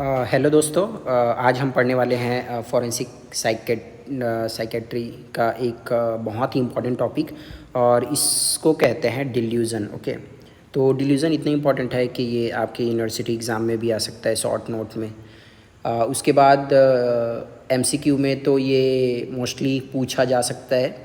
Hello दोस्तों। आज हम पढ़ने वाले हैं फॉरेंसिक साइकेट्री का एक बहुत ही इम्पॉर्टेंट टॉपिक, और इसको कहते हैं डिल्यूज़न। ओके, तो डिल्यूज़न इतना इम्पॉर्टेंट है कि ये आपके यूनिवर्सिटी एग्ज़ाम में भी आ सकता है, शॉर्ट नोट में। उसके बाद एमसीक्यू में तो ये मोस्टली पूछा जा सकता है,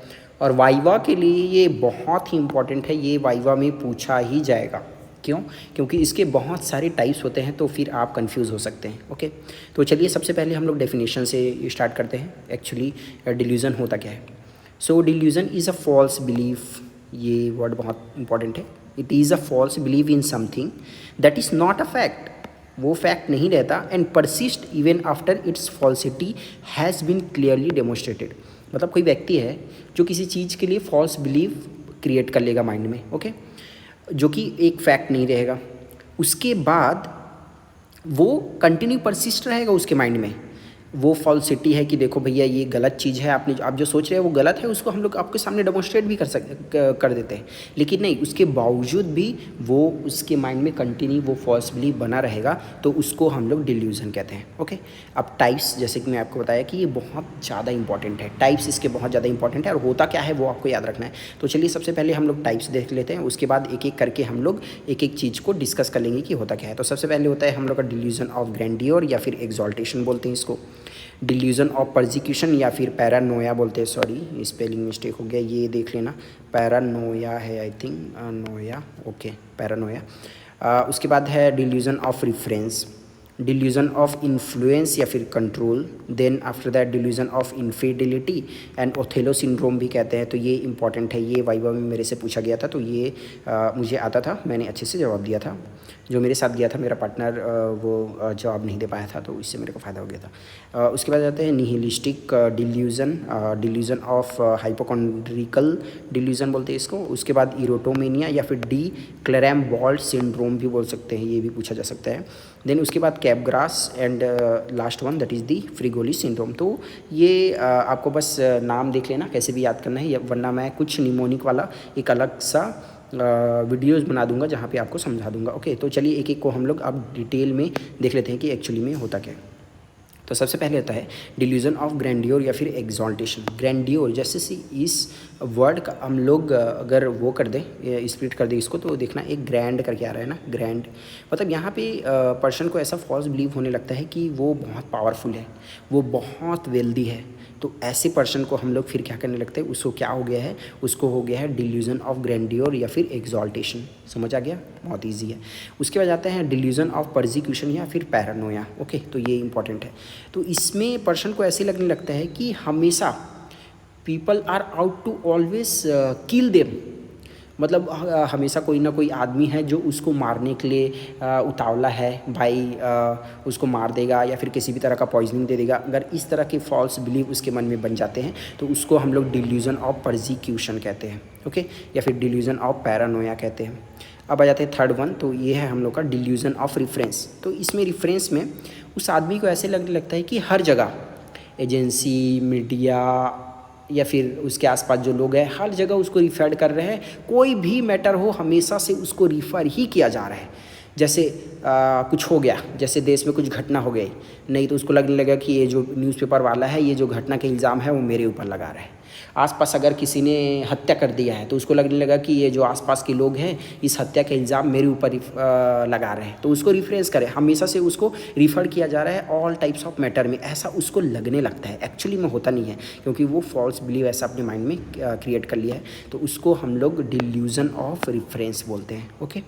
और वाइवा के लिए ये बहुत ही इम्पॉर्टेंट है। ये वाइवा में पूछा ही जाएगा। क्यों? क्योंकि इसके बहुत सारे टाइप्स होते हैं, तो फिर आप कंफ्यूज हो सकते हैं। ओके, तो चलिए सबसे पहले हम लोग डेफिनेशन से स्टार्ट करते हैं। एक्चुअली डिल्यूज़न होता क्या है? So delusion is a false belief. ये वर्ड बहुत इंपॉर्टेंट है। It is a false believe in something that is not a fact. वो फैक्ट नहीं रहता, and persist even after its falsity has been clearly demonstrated. मतलब कोई व्यक्ति है जो किसी चीज़ के लिए फॉल्स बिलीव क्रिएट कर लेगा माइंड में, ओके, जो कि एक फैक्ट नहीं रहेगा। उसके बाद वो कंटिन्यू परसिस्ट रहेगा उसके माइंड में। वो फॉल्सिटी है कि देखो भैया ये गलत चीज़ है, आप जो सोच रहे हैं वो गलत है, उसको हम लोग आपके सामने डेमोन्स्ट्रेट भी कर देते हैं। लेकिन नहीं, उसके बावजूद भी वो उसके माइंड में कंटिन्यू वो फॉल्स बिलीफ बना रहेगा, तो उसको हम लोग डिल्यूज़न कहते हैं। ओके, अब टाइप्स, जैसे कि मैं आपको बताया कि ये बहुत ज़्यादा इंपॉर्टेंट है। टाइप्स इसके बहुत ज़्यादा इंपॉर्टेंट है, और होता क्या है वो आपको याद रखना है। तो चलिए सबसे पहले हम लोग टाइप्स देख लेते हैं, उसके बाद एक एक करके हम लोग एक एक चीज़ को डिस्कस कर लेंगे कि होता क्या है। तो सबसे पहले होता है हम लोग का डिल्यूज़न ऑफ ग्रैंडियोर, या फिर एक्सॉल्टेशन बोलते हैं इसको। डिल्यूज़न ऑफ परसिक्यूशन, या फिर पैरानोया बोलते हैं। सॉरी, स्पेलिंग मिस्टेक हो गया, ये देख लेना। पैरानोया है आई थिंक, नोया। Okay, paranoia. उसके बाद है delusion of reference, delusion of influence या फिर control. Then after that delusion of infidelity and Othello syndrome भी कहते हैं। तो ये इंपॉर्टेंट है, ये वाइवा में मेरे से पूछा गया था, तो ये मुझे आता था, मैंने अच्छे से जवाब दिया था। जो मेरे साथ गया था मेरा पार्टनर, वो जवाब नहीं दे पाया था, तो इससे मेरे को फ़ायदा हो गया था। उसके बाद आते हैं nihilistic delusion, delusion of हाइपोकॉन्ड्रिकल delusion बोलते हैं इसको। उसके बाद इरोटोमेनिया या फिर डी क्लेरैम्बॉल्ट सिंड्रोम भी बोल सकते हैं, ये भी पूछा जा सकता है। देन उसके बाद Capgras, and last one that is the Fregoli syndrome. तो ये आपको बस नाम देख लेना, कैसे भी याद करना है, वरना मैं कुछ निमोनिक वाला एक अलग सा वीडियोज़ बना दूंगा जहाँ पे आपको समझा दूंगा। ओके, तो चलिए एक एक को हम लोग अब डिटेल में देख लेते हैं कि एक्चुअली में होता क्या है। तो सबसे पहले होता है डिल्यूज़न ऑफ ग्रैंडियोर या फिर एक्सॉल्टेशन। ग्रैंडियोर, जैसे सी इस वर्ड का हम लोग अगर वो कर दें, स्प्लिट कर दें इसको, तो देखना एक ग्रैंड करके आ रहा है ना, ग्रैंड। मतलब यहाँ पे पर्सन को ऐसा फॉल्स बिलीव होने लगता है कि वो बहुत पावरफुल है, वो बहुत वेल्दी है। तो ऐसे पर्सन को हम लोग फिर क्या करने लगते हैं, उसको क्या हो गया है, उसको हो गया है डिल्यूज़न ऑफ ग्रैंडियोर या फिर एक्सॉल्टेशन। समझ आ गया? बहुत ईजी है। उसके बाद आते हैं डिल्यूज़न ऑफ परसिक्यूशन या फिर पैरानोया। ओके, तो ये इंपॉर्टेंट है। तो इसमें पर्सन को ऐसे लगने लगता है कि हमेशा people are out to always kill them. मतलब हमेशा कोई ना कोई आदमी है जो उसको मारने के लिए उतावला है, भाई उसको मार देगा या फिर किसी भी तरह का पॉइजनिंग दे देगा। अगर इस तरह के फॉल्स बिलीव उसके मन में बन जाते हैं, तो उसको हम लोग डिल्यूज़न ऑफ परसिक्यूशन कहते हैं। ओके, या फिर डिल्यूज़न ऑफ पैरानोया कहते हैं। अब आ जाते हैं थर्ड वन, तो ये है हम लोग का डिल्यूज़न ऑफ रिफरेंस। तो इसमें रिफरेंस में उस आदमी को ऐसे लगने लगता है कि हर जगह एजेंसी, मीडिया या फिर उसके आसपास जो लोग हैं, हर जगह उसको रिफर कर रहे हैं। कोई भी मैटर हो, हमेशा से उसको रिफ़र ही किया जा रहा है। जैसे कुछ हो गया, जैसे देश में कुछ घटना हो गई, नहीं तो उसको लगने लगा कि ये जो न्यूज़पेपर वाला है, ये जो घटना के इल्ज़ाम है वो मेरे ऊपर लगा रहा है। आसपास अगर किसी ने हत्या कर दिया है, तो उसको लगने लगा कि ये जो आसपास के लोग हैं, इस हत्या का इल्ज़ाम मेरे ऊपर लगा रहे हैं, तो उसको रिफरेंस करें। हमेशा से उसको रिफ़र किया जा रहा है ऑल टाइप्स ऑफ मैटर में, ऐसा उसको लगने लगता है। एक्चुअली में होता नहीं है, क्योंकि वो फॉल्स बिलीव ऐसा अपने माइंड में क्रिएट कर लिया है। तो उसको हम लोग डिल्यूज़न ऑफ रिफरेंस बोलते हैं। ओके,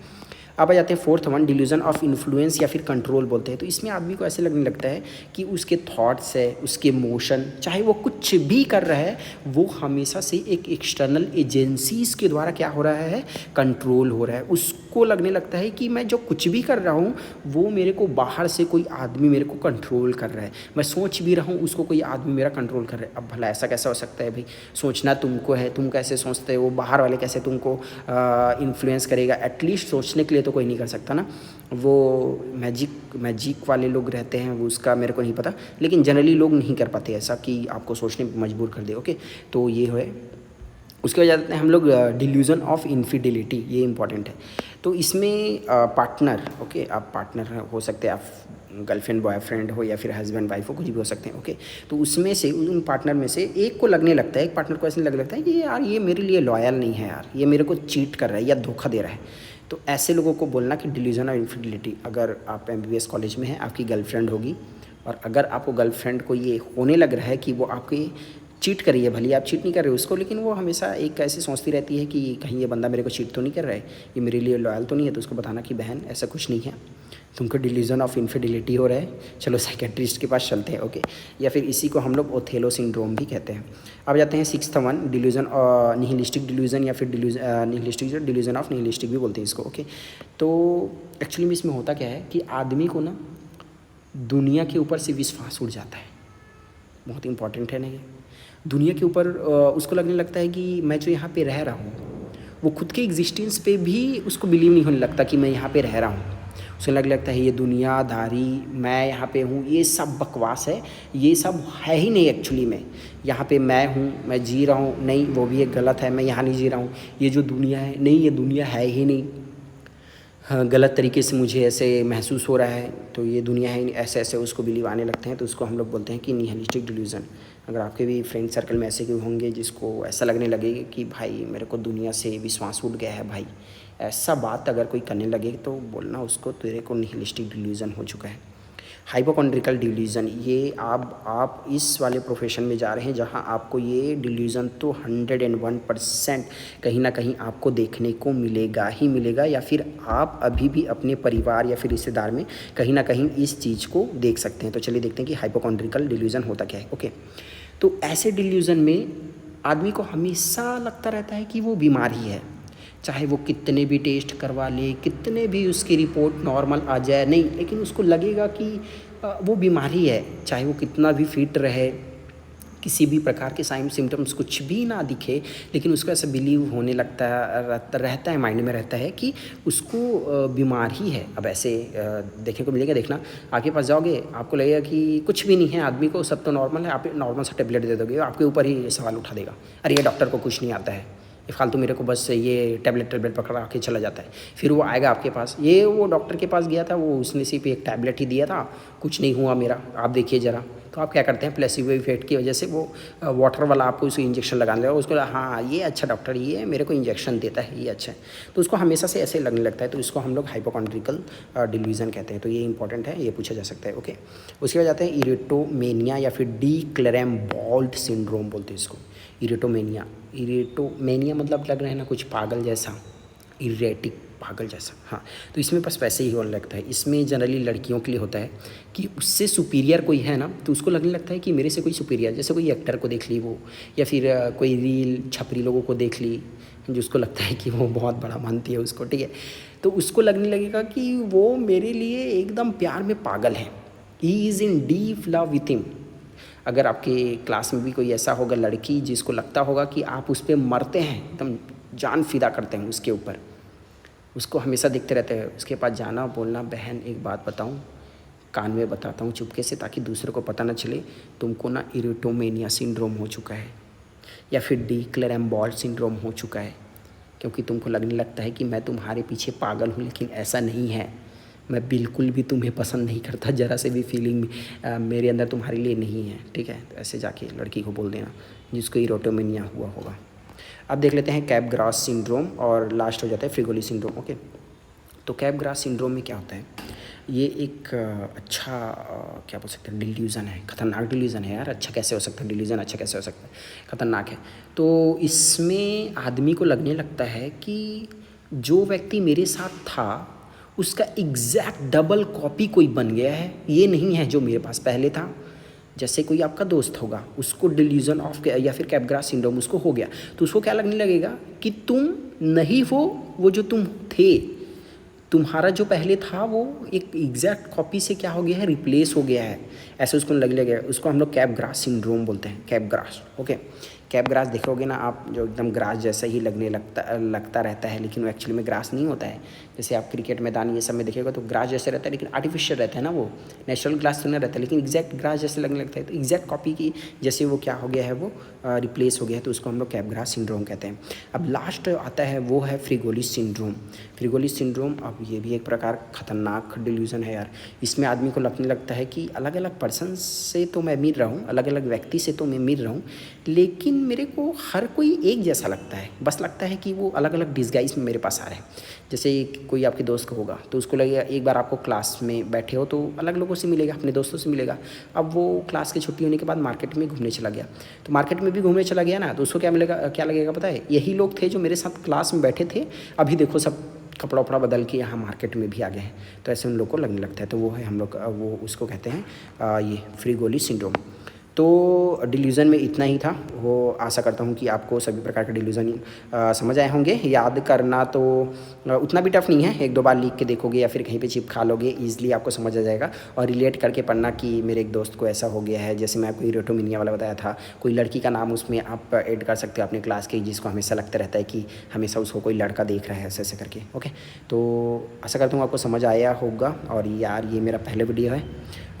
अब आ जाते हैं fourth one, delusion of influence या फिर कंट्रोल बोलते हैं। तो इसमें आदमी को ऐसे लगने लगता है कि उसके थॉट्स है, उसके मोशन, चाहे वो कुछ भी कर रहा है, वो हमेशा से एक एक्सटर्नल एजेंसीज़ के द्वारा क्या हो रहा है, कंट्रोल हो रहा है। उसको लगने लगता है कि मैं जो कुछ भी कर रहा हूँ, वो मेरे को बाहर से कोई आदमी मेरे को कंट्रोल कर रहा है। मैं सोच भी रहा हूँ, उसको कोई आदमी मेरा कंट्रोल कर रहा है। अब भला ऐसा कैसा हो सकता है भाई? सोचना तुमको है, तुम कैसे सोचते हो, बाहर वाले कैसे तुमको इन्फ्लुएंस करेगा? एटलीस्ट सोचने के लिए तो कोई नहीं कर सकता ना। वो मैजिक वाले लोग रहते हैं, वो उसका मेरे को नहीं पता, लेकिन जनरली लोग नहीं कर पाते ऐसा कि आपको सोचने पर मजबूर कर दे। ओके, तो ये है उसके बाद जाते हैं हम लोग डिल्यूज़न ऑफ इनफिडिलिटी, ये इंपॉर्टेंट है। तो इसमें पार्टनर, ओके, आप पार्टनर हो सकते हैं, आप गर्लफ्रेंड बॉयफ्रेंड हो या फिर हस्बैंड वाइफ हो, कुछ भी हो सकते हैं, ओके। तो उसमें से उन पार्टनर में से एक को लगने लगता है, एक पार्टनर को ऐसे लगने लगता है कि यार ये मेरे लिए लॉयल नहीं है, यार ये मेरे को चीट कर रहा है या धोखा दे रहा है। तो ऐसे लोगों को बोलना कि डिल्यूज़न ऑफ इनफिडिलिटी। अगर आप MBBS कॉलेज में हैं, आपकी गर्लफ्रेंड होगी, और अगर आपको गर्लफ्रेंड को ये होने लग रहा है कि वो आपकी चीट कर रही है, भले आप चीट नहीं कर रहे हो उसको, लेकिन वो हमेशा एक ऐसे सोचती रहती है कि कहीं ये बंदा मेरे को चीट तो नहीं कर रहा है, ये मेरे लिए लॉयल तो नहीं है, तो उसको बताना कि बहन ऐसा कुछ नहीं है, तुमको डिल्यूजन ऑफ इनफिडिलिटी हो रहा है, चलो साइकेट्रिस्ट के पास चलते हैं, ओके। या फिर इसी को हम लोग ओथेलो सिंड्रोम भी कहते हैं। अब जाते हैं 6th one, delusion nihilistic delusion, या फिर निहिलिस्टिक डिल्यूजन ऑफ निहिलिस्टिक भी बोलते हैं इसको, ओके। तो एक्चुअली में इसमें होता क्या है कि आदमी को ना दुनिया के ऊपर से विश्वास उड़ जाता है, बहुत इंपॉर्टेंट है ना ये। दुनिया के ऊपर उसको लगने लगता है कि मैं जो यहाँ पे रह रहा हूँ, वो खुद के एग्जिस्टेंस पे भी उसको बिलीव नहीं होने लगता कि मैं यहाँ पे रह रहा हूँ। उसे लगने लगता है ये दुनियादारी, मैं यहाँ पे हूँ, ये सब बकवास है, ये सब है ही नहीं एक्चुअली में। यहाँ पे मैं हूँ, मैं जी रहा हूँ, नहीं वो भी एक गलत है, मैं यहाँ नहीं जी रहा हूँ, ये जो दुनिया है, नहीं ये दुनिया है ही नहीं, हाँ गलत तरीके से मुझे ऐसे महसूस हो रहा है, तो ये दुनिया है, ऐसे ऐसे उसको बिलीव आने लगते हैं। तो उसको हम लोग बोलते हैं कि निहिलिस्टिक डिल्यूजन। अगर आपके भी फ्रेंड सर्कल में ऐसे कोई होंगे जिसको ऐसा लगने लगे कि भाई मेरे को दुनिया से विश्वास उठ गया है भाई, ऐसा बात अगर कोई करने लगे तो बोलना उसको तेरे को निहिलिस्टिक डिल्यूजन हो चुका है। हाइपोकॉन्ड्रिकल डिल्यूजन, ये आप इस वाले प्रोफेशन में जा रहे हैं जहां आपको ये डिल्यूजन तो 101% कहीं ना कहीं आपको देखने को मिलेगा ही मिलेगा, या फिर आप अभी भी अपने परिवार या फिर रिश्तेदार में कहीं ना कहीं इस चीज़ को देख सकते हैं। तो चलिए देखते हैं कि हाइपोकॉन्ड्रिकल डिल्यूजन होता क्या है, ओके। तो ऐसे डिल्यूजन में आदमी को हमेशा लगता रहता है कि वो बीमारी है, चाहे वो कितने भी टेस्ट करवा ले, कितने भी उसकी रिपोर्ट नॉर्मल आ जाए, नहीं, लेकिन उसको लगेगा कि वो बीमारी है। चाहे वो कितना भी फिट रहे, किसी भी प्रकार के साइन सिम्टम्स कुछ भी ना दिखे, लेकिन उसको ऐसा बिलीव होने लगता है, रहता है, माइंड में रहता है कि उसको बीमारी है। अब ऐसे देखने को मिलेगा, देखना आपके पास जाओगे आपको लगेगा कि कुछ भी नहीं है, आदमी को सब तो नॉर्मल है, आप नॉर्मल सा टेबलेट दे दोगे, आपके ऊपर ही सवाल उठा देगा, अरे ये डॉक्टर को कुछ नहीं आता है, ये फालतू मेरे को बस ये टैबलेट पकड़ा के चला जाता है। फिर वो आएगा आपके पास, ये वो डॉक्टर के पास गया था, वो उसने सिर्फ एक टैबलेट ही दिया था, कुछ नहीं हुआ मेरा, आप देखिए ज़रा। तो आप क्या करते हैं, प्लेसिबो इफेक्ट की वजह से वो वाटर वाला आपको उसे इंजेक्शन लगाने लगा, उसको हाँ ये अच्छा डॉक्टर, ये मेरे को इंजेक्शन देता है, ये अच्छा है, तो उसको हमेशा से ऐसे लगने लगता है। तो इसको हम लोग हाइपोकॉन्ड्रिकल डिल्यूजन कहते हैं। तो ये इंपॉर्टेंट है, ये पूछा जा सकता है, ओके। उसके बाद जाते हैं इरिटोमेनिया या फिर डी क्लेरेम्बॉल्ट सिंड्रोम बोलते हैं इसको। इरिटोमेनिया मतलब लग रहा है ना कुछ पागल जैसा, इरेटिक, पागल जैसा, हाँ। तो इसमें बस वैसे ही होने लगता है। इसमें जनरली लड़कियों के लिए होता है कि उससे सुपीरियर कोई है ना, तो उसको लगने लगता है कि मेरे से कोई सुपीरियर, जैसे कोई एक्टर को देख ली वो, या फिर कोई रील छपरी लोगों को देख ली, जिसको लगता है कि वो बहुत बड़ा मानती है उसको, ठीक है। तो उसको लगने लगेगा कि वो मेरे लिए एकदम प्यार में पागल है, he is in deep love with him. अगर आपके क्लास में भी कोई ऐसा होगा लड़की जिसको लगता होगा कि आप उस पर मरते हैं, एकदम जान फिदा करते हैं उसके ऊपर, उसको हमेशा देखते रहते हैं, उसके पास जाना, बोलना बहन एक बात बताऊं, कान में बताता हूँ चुपके से ताकि दूसरे को पता ना चले, तुमको ना इरिटोमेनिया सिंड्रोम हो चुका है या फिर डी क्लेरेम्बॉल्ट सिंड्रोम हो चुका है, क्योंकि तुमको लगने लगता है कि मैं तुम्हारे पीछे पागल हूँ, लेकिन ऐसा नहीं है, मैं बिल्कुल भी तुम्हें पसंद नहीं करता, ज़रा से भी फीलिंग मेरे अंदर तुम्हारे लिए नहीं है, ठीक है। तो ऐसे जाके लड़की को बोल देना जिसको इरिटोमेनिया हुआ होगा। अब देख लेते हैं कैपग्रास सिंड्रोम, और लास्ट हो जाता है फ्रिगोली सिंड्रोम, ओके। तो कैपग्रास सिंड्रोम में क्या होता है, ये एक अच्छा क्या बोल सकते हैं, डिल्यूज़न है, खतरनाक डिल्यूज़न है यार, अच्छा कैसे हो सकता है डिल्यूज़न, अच्छा कैसे हो सकता है, खतरनाक है। तो इसमें आदमी को लगने लगता है कि जो व्यक्ति मेरे साथ था उसका एग्जैक्ट डबल कॉपी कोई बन गया है, ये नहीं है जो मेरे पास पहले था। जैसे कोई आपका दोस्त होगा, उसको डिल्यूजन ऑफ या फिर कैपग्रास सिंड्रोम उसको हो गया, तो उसको क्या लगने लगेगा कि तुम नहीं हो वो जो तुम थे, तुम्हारा जो पहले था वो एक एग्जैक्ट कॉपी से क्या हो गया है, रिप्लेस हो गया है, ऐसे उसको लगने लगेगा। उसको हम लोग कैपग्रास सिंड्रोम बोलते हैं, कैपग्रास, ओके। कैप ग्रास देखोगे ना आप, जो एकदम ग्रास जैसा ही लगता रहता है, लेकिन वो एक्चुअली में ग्रास नहीं होता है। जैसे आप क्रिकेट मैदान ये सब में देखिएगा तो ग्रास जैसे रहता है, लेकिन आर्टिफिशियल रहता है ना, वो नेचुरल ग्रास तो नहीं रहता, लेकिन एग्जैक्ट ग्रास जैसे लगने लगता है। तो एग्जैक्ट कॉपी की जैसे वो क्या हो गया है, वो रिप्लेस हो गया है, तो उसको हम लोग कैप ग्रास सिंड्रोम कहते हैं। अब लास्ट आता है वो है फ्रिगोलिस सिंड्रोम। फ्रिगोलिस सिंड्रोम, अब ये भी एक प्रकार खतरनाक डिल्यूजन है यार। इसमें आदमी को लगने लगता है कि अलग अलग पर्सन से तो मैं मिल रहा हूँ, अलग अलग व्यक्ति से तो मैं मिल रहा हूँ, लेकिन मेरे को हर कोई एक जैसा लगता है। बस लगता है कि वो अलग अलग डिस्गाइज में मेरे पास आ रहे हैं। जैसे कोई आपके दोस्त का होगा तो उसको लगेगा, एक बार आपको क्लास में बैठे हो तो अलग लोगों से मिलेगा, अपने दोस्तों से मिलेगा। अब वो क्लास की छुट्टी होने के बाद मार्केट में घूमने चला गया, तो मार्केट में भी घूमने चला गया ना, तो उसको क्या मिलेगा, क्या लगेगा पता है, यही लोग थे जो मेरे साथ क्लास में बैठे थे, अभी देखो सब कपड़ा उपड़ा बदल के यहाँ मार्केट में भी आ गए हैं। तो ऐसे उन लोग को लगने लगता है। तो वो है हम लोग वो उसको कहते हैं ये फ्रिगोलिस सिंड्रोम। तो डिल्यूज़न में इतना ही था। वो आशा करता हूँ कि आपको सभी प्रकार के डिल्यूज़न समझ आए होंगे। याद करना तो उतना भी टफ नहीं है, एक दो बार लिख के देखोगे या फिर कहीं पे चिपका लोगे, ईजिली आपको समझ आ जाएगा। और रिलेट करके पढ़ना कि मेरे एक दोस्त को ऐसा हो गया है, जैसे मैं आपको यूरेटोमिनिया वाला बताया था, कोई लड़की का नाम उसमें आप ऐड कर सकते हो अपने क्लास के, जिसको हमेशा लगता रहता है कि हमेशा उसको कोई लड़का देख रहा है, ऐसे ऐसे करके। ओके, तो आशा करता हूँ आपको समझ आया होगा। और यार ये मेरा पहला वीडियो है,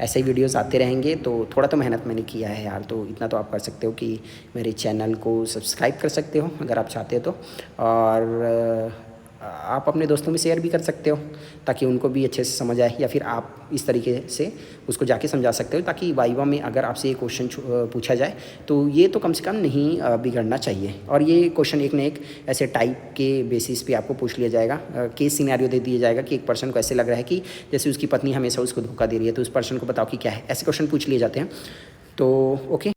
ऐसे ही वीडियोस आते रहेंगे, तो थोड़ा तो मेहनत मैंने किया है यार। तो इतना तो आप कर सकते हो कि मेरे चैनल को सब्सक्राइब कर सकते हो अगर आप चाहते हो तो, और आप अपने दोस्तों में शेयर भी कर सकते हो ताकि उनको भी अच्छे से समझ आए, या फिर आप इस तरीके से उसको जाके समझा सकते हो ताकि वाइवा में अगर आपसे ये क्वेश्चन पूछा जाए तो ये तो कम से कम नहीं बिगड़ना चाहिए। और ये क्वेश्चन एक न एक ऐसे टाइप के बेसिस पे आपको पूछ लिया जाएगा, केस सिनेरियो दे दिया जाएगा कि एक पर्सन को ऐसे लग रहा है कि जैसे उसकी पत्नी हमेशा उसको धोखा दे रही है, तो उस पर्सन को बताओ कि क्या है, ऐसे क्वेश्चन पूछ लिए जाते हैं। तो ओके।